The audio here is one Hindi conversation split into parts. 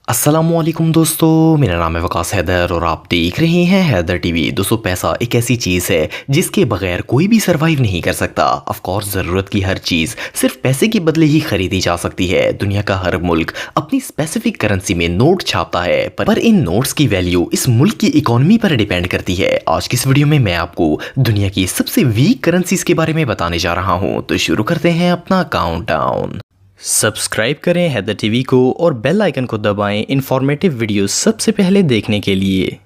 अस्सलामुअलैकुम दोस्तों, मेरा नाम है वकास हैदर और आप देख रहे हैं हैदर टीवी। दोस्तों, पैसा एक ऐसी चीज़ है जिसके बगैर कोई भी सरवाइव नहीं कर सकता। ऑफ कोर्स ज़रूरत की हर चीज़ सिर्फ पैसे के बदले ही खरीदी जा सकती है। दुनिया का हर मुल्क अपनी स्पेसिफिक करेंसी में नोट छापता है, पर इन नोट्स की वैल्यू इस मुल्क की इकोनॉमी पर डिपेंड करती है। आज की इस वीडियो में मैं आपको दुनिया की सबसे वीक करेंसीज के बारे में बताने जा रहा हूँ। तो शुरू करते हैं अपना काउंटडाउन। सब्सक्राइब करें हैदर टीवी को और बेल आइकन को दबाएं इंफॉर्मेटिव वीडियोस सबसे पहले देखने के लिए।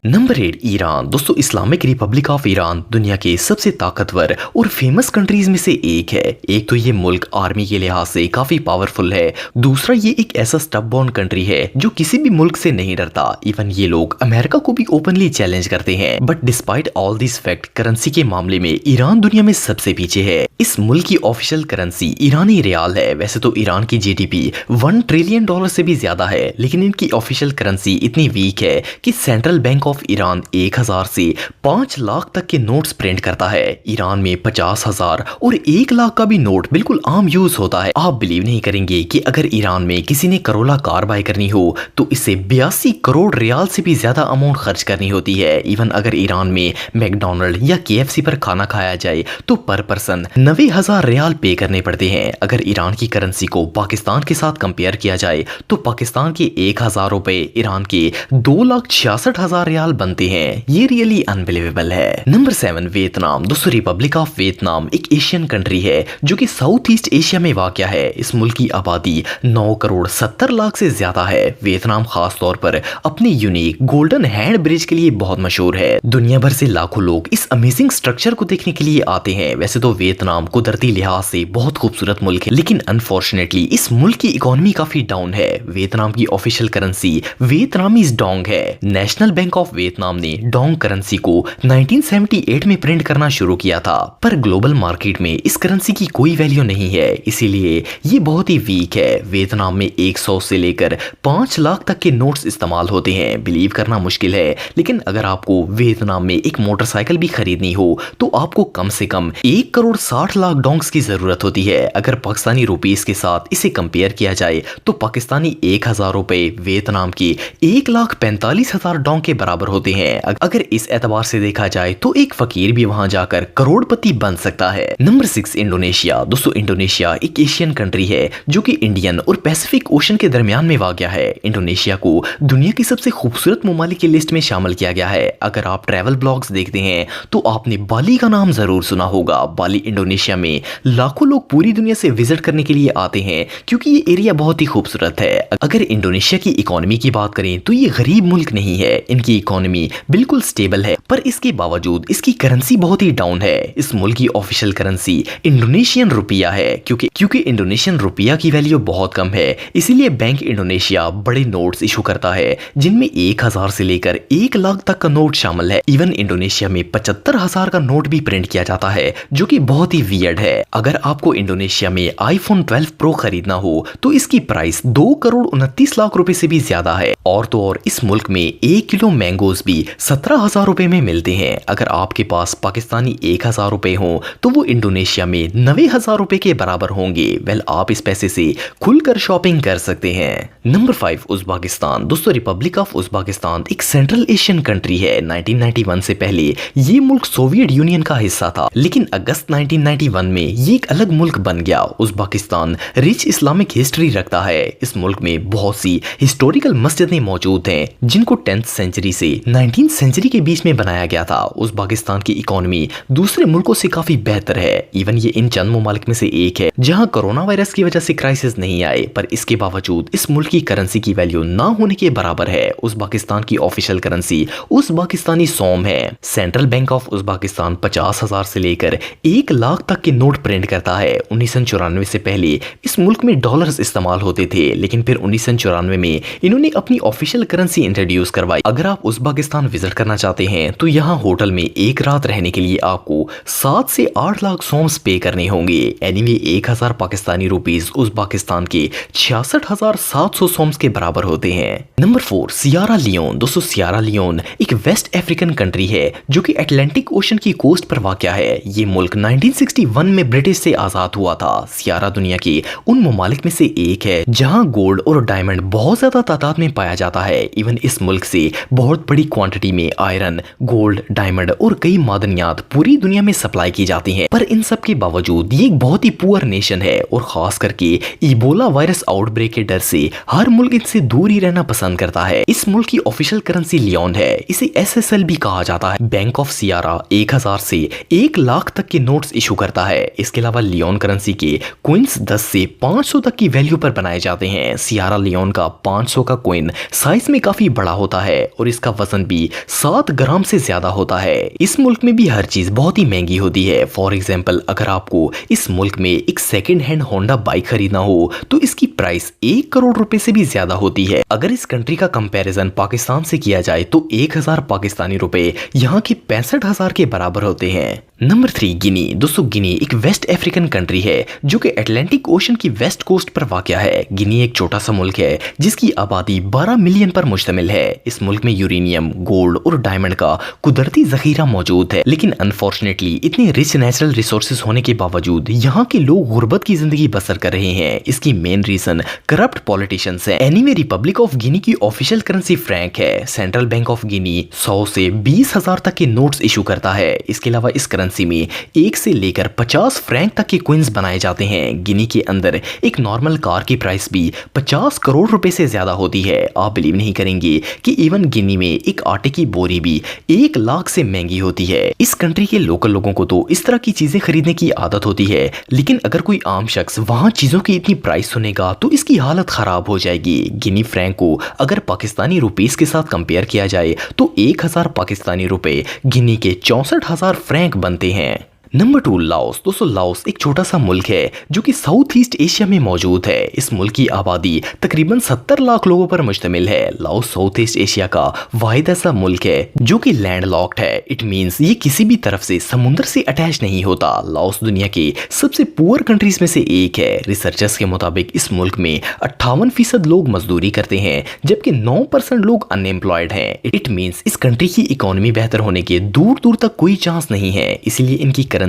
Number 8, Iran. दोस्तों, इस्लामिक रिपब्लिक ऑफ ईरान दुनिया के सबसे ताकतवर और फेमस कंट्रीज में से एक है। एक तो ये मुल्क आर्मी के लिहाज से काफी पावरफुल है, दूसरा ये एक ऐसा स्टबबॉर्न कंट्री है जो किसी भी मुल्क से नहीं डरता। इवन ये लोग अमेरिका को भी ओपनली चैलेंज करते हैं। But despite all this fact, currency के मामले में ईरान दुनिया में सबसे पीछे है। इस मुल्क की ऑफिशियल करेंसी ईरानी रियाल है। वैसे तो ईरान की जीडीपी $1 ट्रिलियन से भी ज्यादा है, लेकिन इनकी ऑफिशियल करेंसी इतनी वीक है कि सेंट्रल बैंक ऑफ ईरान 1000 से 5 लाख तक के नोट्स प्रिंट करता है। ईरान में 50,000 और 1 लाख का भी नोट बिल्कुल आम यूज होता है। आप बिलीव नहीं करेंगे कि अगर ईरान में किसी ने करोला कार बाय करनी हो तो इसे 82 करोड़ रियाल से भी ज्यादा अमाउंट खर्च करनी होती है। इवन अगर ईरान में मैकडोनल्ड या KFC पर खाना खाया जाए तो पर पर्सन 90,000 रियाल पे करने पड़ते हैं। अगर ईरान की करेंसी को पाकिस्तान के साथ कंपेयर किया जाए तो पाकिस्तान के 1000 रुपए ईरान के 2,66,000 रियाल बनते हैं। ये रियली अनबिलीवेबल है। Number 7, Vietnam. दोस्तों, रिपब्लिक ऑफ वियतनाम एक एशियन कंट्री है जो कि साउथ ईस्ट एशिया में वाक़या है। इस मुल्क की आबादी 9 करोड़ 70 लाख से ज्यादा है। वियतनाम खास तौर पर अपने यूनिक गोल्डन हैंड ब्रिज के लिए बहुत मशहूर है। दुनिया भर से लाखों लोग इस अमेजिंग स्ट्रक्चर को देखने के लिए आते हैं। वैसे तो वियतनाम कुदरती लिहाज से बहुत खूबसूरत मुल्क है, लेकिन अनफॉर्चुनेटली इस मुल्क की इकोनॉमी काफी डाउन है। वियतनाम की ऑफिशियल करेंसी वियतनामीज डोंग है। नेशनल बैंक ऑफ वियतनाम ने डोंग करेंसी को 1978 में प्रिंट करना शुरू किया था, पर ग्लोबल मार्केट में इस करेंसी की कोई वैल्यू नहीं है, इसीलिए ये बहुत ही वीक है। वियतनाम में 100 से लेकर 5 लाख तक के नोट्स इस्तेमाल होते हैं। बिलीव करना मुश्किल है, लेकिन अगर आपको वियतनाम में एक मोटरसाइकिल भी खरीदनी हो तो आपको कम से कम 1 करोड़ 60 लाख डोंग्स की जरूरत होती है। अगर पाकिस्तानी रुपीस के साथ इसे कंपेयर किया जाए तो पाकिस्तानी 1000 रुपए वियतनाम की 1,45,000 डोंग के बराबर होते हैं। अगर इस एतबार से देखा जाए तो एक फकीर भी वहां जाकर करोड़पति बन सकता है। Number 6, Indonesia. दोस्तों, इंडोनेशिया एक एशियन कंट्री है जो कि इंडियन और पैसिफिक ओशन के दरमियान में वाक़या है। इंडोनेशिया को दुनिया की सबसे खूबसूरत ममालिक की लिस्ट में शामिल किया गया है। अगर आप ट्रैवल ब्लॉग्स देखते हैं तो आपने बाली का नाम जरूर सुना होगा। बाली इंडोनेशिया में लाखों लोग पूरी दुनिया से विजिट करने के लिए आते हैं क्योंकि ये एरिया बहुत ही खूबसूरत है। अगर इंडोनेशिया की इकोनॉमी की बात करें तो ये गरीब मुल्क नहीं है। इनकी इकोनॉमी बिल्कुल स्टेबल है, पर इसके बावजूद इसकी करेंसी बहुत ही डाउन है। इस मुल्क की ऑफिशियल करेंसी इंडोनेशियन रुपया है। क्योंकि इंडोनेशियन रुपया की वैल्यू बहुत कम है, इसीलिए बैंक इंडोनेशिया बड़े नोट्स इशू करता है जिनमें 1000 से लेकर 1 लाख तक का नोट शामिल है। इवन इंडोनेशिया में 75,000 का नोट भी प्रिंट किया जाता है, जो कि बहुत ही वियर्ड है। अगर आपको इंडोनेशिया में iPhone 12 Pro खरीदना हो तो इसकी प्राइस 2 करोड़ 29 लाख रुपए से भी ज्यादा है। और तो और इस मुल्क में 1 किलो मैंगोज भी 17,000 रुपए में मिलते हैं। अगर आपके पास पाकिस्तानी 1000 रुपए हो तो वो इंडोनेशिया में 90,000 रुपए के बराबर होंगे। वेल, आप इस पैसे से खुलकर शॉपिंग कर सकते हैं। Number 5, Uzbekistan. दोस्तों, रिपब्लिक ऑफ उज़्बेकिस्तान एक सेंट्रल एशियन कंट्री है। 1991 से पहले ये मुल्क सोवियत यूनियन का हिस्सा था, लेकिन अगस्त 1991 में ये एक अलग मुल्क बन गया। उज़्बेकिस्तान रिच इस्लामिक हिस्ट्री रखता है। इस मुल्क में बहुत सी हिस्टोरिकल मस्जिदें मौजूद हैं जिनको 10th सेंचुरी से 19th सेंचुरी के बीच में बनाया गया था। उज़्बेकिस्तान की इकोनॉमी दूसरे मुल्कों से काफी बेहतर है। इवन ये इन चंद ममालिक में से एक है जहां कोरोना वायरस की वजह से क्राइसिस नहीं आए, पर इसके बावजूद इस मुल्क की करेंसी की वैल्यू ना होने के बराबर है। उज़्बेकिस्तान की ऑफिशियल करेंसी उज़्बेकिस्तानी सोम है। सेंट्रल बैंक ऑफ उज़्बेकिस्तान 50,000 से लेकर 1 लाख तक के नोट प्रिंट करता है। 1994 से पहले इस मुल्क में डॉलर्स इस्तेमाल होते थे, लेकिन फिर 1994 में इन्होंने अपनी ऑफिशियल करेंसी इंट्रोड्यूस करवाई। अगर आप उज़्बेकिस्तान विजिट करना चाहते हैं तो यहाँ होटल में एक रात रहने के लिए आपको 7 से 8 लाख सोम्स पे करने होंगे। एनीवे 1000 पाकिस्तानी रुपीस उज़्बेकिस्तान के 66,700 सोम्स के बराबर होते हैं। Number 4 Sierra Leone. दोस्तों सियरा लियोन एक वेस्ट अफ्रीकन कंट्री है जो कि अटलांटिक ओशन की कोस्ट पर वाक़या है। ये मुल्क 1961 में ब्रिटिश से आज़ाद हुआ था। सियरा दुनिया के उन ममालिक में से एक है जहां गोल्ड और डायमंड बहुत ज्यादा तादाद में पाया जाता है। इवन इस मुल्क से बहुत बड़ी क्वांटिटी में आयरन, गोल्ड, डायमंड और कई मादनियात पूरी दुनिया में सप्लाई की जाती हैं। पर इन सब के बावजूद ये एक बहुत ही पुअर नेशन है और खास करके इबोला वायरस आउटब्रेक के डर से हर मुल्क इनसे दूर ही रहना पसंद करता है। इस मुल्क की ऑफिशियल करेंसी लियोन है। इसे SSL भी कहा जाता है। बैंक ऑफ सियरा 1000 से 1 लाख तक के नोट्स इशू करता है। इसके अलावा लियोन करेंसी के कॉइन्स 10 से 500 तक की वैल्यू पर बनाए जाते हैं। सियरा लियोन का 500 का कॉइन साइज में काफी बड़ा होता है और इसका वजन भी 7 ग्राम से ज्यादा होता है। इस मुल्क में भी हर चीज बहुत ही महंगी होती है। फॉर एग्जाम्पल अगर आपको इस मुल्क में एक सेकेंड हैंड होंडा बाइक खरीदना हो तो इसकी प्राइस 1 करोड़ रुपए से भी ज्यादा होती है। अगर इस कंट्री का कंपैरिजन पाकिस्तान से किया जाए तो 1000 पाकिस्तानी रुपए यहाँ के 65,000 के बराबर होते हैं। नंबर 3 गिनी। दोस्तों गिनी एक वेस्ट अफ्रीकन कंट्री है जो कि अटलांटिक ओशन की वेस्ट कोस्ट पर वाक़या है। गिनी एक छोटा सा मुल्क है जिसकी आबादी 12 मिलियन पर मुश्तमिल है। इस मुल्क में यूरेनियम, गोल्ड और डायमंड का कुदरती जखीरा मौजूद है, लेकिन अनफॉर्चुनेटली इतने रिच नेचुरल रिसोर्सेज होने के बावजूद यहाँ के लोग गुर्बत की जिंदगी बसर कर रहे हैं। इसकी मेन रीजन करप्ट पॉलिटिशियंस है। एनीवे रिपब्लिक ऑफ गिनी की ऑफिशियल करेंसी फ्रैंक है। सेंट्रल बैंक ऑफ गिनी 100 से 20,000 तक के नोट्स इशू करता है। इसके अलावा इस करेंसी में 1 से लेकर 50 फ्रैंक तक के कॉइन्स बनाए जाते हैं। गिनी के अंदर एक नॉर्मल कार की प्राइस भी 50 करोड़ रुपए से ज्यादा होती है। आप बिलीव नहीं करेंगे कि इवन गिनी में एक आटे की बोरी भी 1 लाख से महंगी होती है। इस कंट्री के लोकल लोगों को तो इस तरह की चीजें खरीदने की आदत होती है, लेकिन अगर कोई आम शख्स वहां चीजों की इतनी प्राइस सुनेगा तो इसकी हालत खराब हो जाएगी। गिनी फ्रैंक को अगर पाकिस्तानी रुपीस के साथ कंपेयर किया जाए तो 1000 पाकिस्तानी रुपए गिनी के 64,000 फ्रैंक बनते हैं। Number 2 Laos. दोस्तों लाओस एक छोटा सा मुल्क है जो कि साउथ ईस्ट एशिया में मौजूद है। इस मुल्क की आबादी तकरीबन 70 लाख लोगों पर मुश्तमिल है। लाओस साउथ ईस्ट एशिया का वाहिद ऐसा मुल्क है जो कि लैंड लॉक्ड है। इट मींस ये किसी भी तरफ से समुद्र से अटैच नहीं होता। लाओस दुनिया के सबसे पुअर कंट्रीज में से एक है। रिसर्चर्स के मुताबिक इस मुल्क में 58% लोग मजदूरी करते हैं जबकि 9% लोग अनएम्प्लॉयड हैं। इट मींस इस कंट्री की इकोनॉमी बेहतर होने के दूर दूर तक कोई चांस नहीं है, इसलिए इनकी करेंसी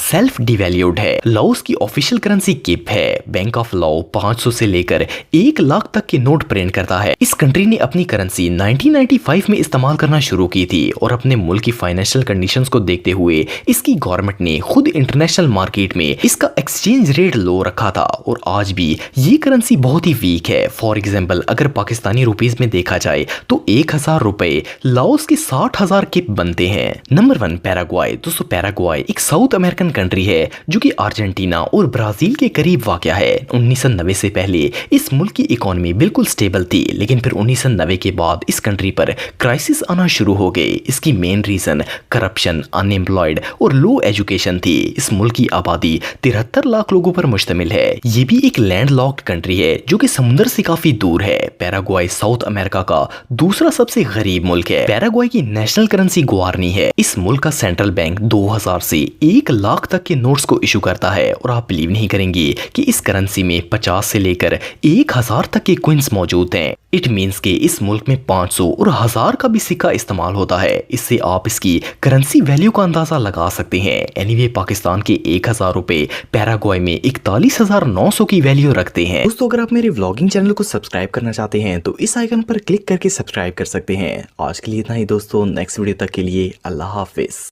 सेल्फ डिवैल्यूड है। लाओस की ऑफिशियल करेंसी किप है। बैंक ऑफ लाओ 500 से लेकर 1 लाख तक के नोट प्रिंट करता है। इस कंट्री ने अपनी करेंसी 1995 में इस्तेमाल करना शुरू की थी और अपने मुल्क की फाइनेंशियल कंडीशंस को देखते हुए इसकी गवर्नमेंट ने खुद इंटरनेशनल मार्केट में इसका एक्सचेंज रेट लो रखा था और आज भी ये करेंसी बहुत ही वीक है। फॉर एग्जाम्पल अगर पाकिस्तानी रुपीस में देखा जाए तो 1000 रुपए लाओस के 60,000 किप बनते हैं। नंबर 1 पैराग्वाय। दोस्तों पैराग्वाय एक साउथ अमेरिकन कंट्री है जो कि अर्जेंटीना और ब्राजील के करीब वाक़या है। 1990 से पहले इस मुल्क की इकोनॉमी बिल्कुल स्टेबल थी, लेकिन फिर 1990 के बाद इस कंट्री पर क्राइसिस आना शुरू हो गए। इसकी मेन रीजन करप्शन, अनएम्प्लॉयड और लो एजुकेशन थी। इस मुल्क की आबादी 73 लाख लोगों पर मुश्तमिल है। ये भी एक लैंड लॉक्ड कंट्री है जो कि समुद्र से काफी दूर है। पैराग्वाय साउथ अमेरिका का दूसरा सबसे गरीब मुल्क है। पैराग्वाय की नेशनल करेंसी गुआरनी है। इस मुल्क का सेंट्रल बैंक 2000 से 1 लाख तक के नोट्स को इशू करता है और आप बिलीव नहीं करेंगे कि इस करेंसी में 50 से लेकर 1000 तक के कॉइन्स मौजूद हैं। इट मींस के इस मुल्क में 500 और 1000 का भी सिक्का इस्तेमाल होता है। इससे आप इसकी करेंसी वैल्यू का अंदाजा लगा सकते हैं। एनीवे पाकिस्तान के 1000 रुपए पैराग्वाय में 41,900 की वैल्यू रखते हैं। दोस्तों अगर आप मेरे व्लॉगिंग चैनल को सब्सक्राइब करना चाहते हैं तो इस आइकन पर क्लिक करके सब्सक्राइब कर सकते हैं। आज के लिए इतना ही दोस्तों, नेक्स्ट वीडियो तक के लिए अल्लाह हाफिज।